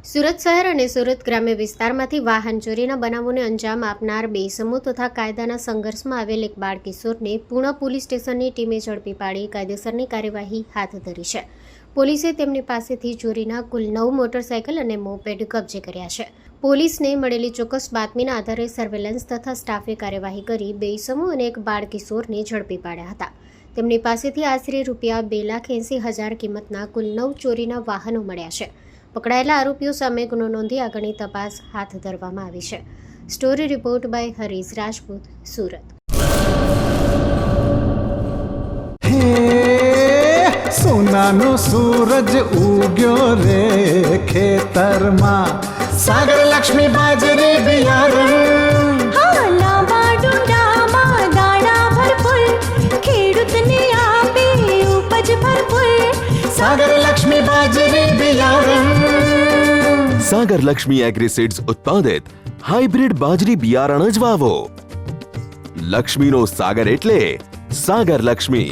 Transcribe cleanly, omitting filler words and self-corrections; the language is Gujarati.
સુરત શહેર અને સુરત ગ્રામ્ય વિસ્તારમાંથી વાહન ચોરીના બનાવોને અંજામ આપનાર બે ઇસમો તથા કાયદાના સંઘર્ષમાં આવેલ એક બાળ કિશોરને પૂર્ણ પોલીસ સ્ટેશનની ટીમે ઝડપી પાડી કાયદેસરની કાર્યવાહી હાથ ધરી છે. પોલીસે તેમની પાસેથી ચોરીના કુલ 9 મોટરસાયકલ અને મોપેડ કબજે કર્યા છે. પોલીસને મળેલી ચોક્કસ બાતમીના આધારે સર્વેલન્સ તથા સ્ટાફે કાર્યવાહી કરી બે ઇસમો અને એક બાળ કિશોરને ઝડપી પાડ્યા હતા. તેમની પાસેથી આશરે રૂપિયા 2,80,000 કિંમતના કુલ 9 ચોરીના વાહનો મળ્યા છે. પકડાયેલા આરોપીઓ સામે ગુનો નોંધી આગળની તપાસ હાથ ધરવામાં આવી છે. Story report by Harish Rajput, Surat. સોનાનો સૂરજ ઉગ્યો રે ખેતરમાં, સાગર લક્ષ્મી બાજરી બિયારણ, લાંબા ડુંડામાં દાણા ભરપૂર, ખેડૂતને આપે ઉપજ ભરપૂર. સાગર લક્ષ્મી બાજરી બિયારણ. સાગર લક્ષ્મી એગ્રીસીડ્સ ઉત્પાદિત હાઇબ્રિડ બાજરી બિયારણ જ વાવો. લક્ષ્મીનો સાગર એટલે સાગર લક્ષ્મી.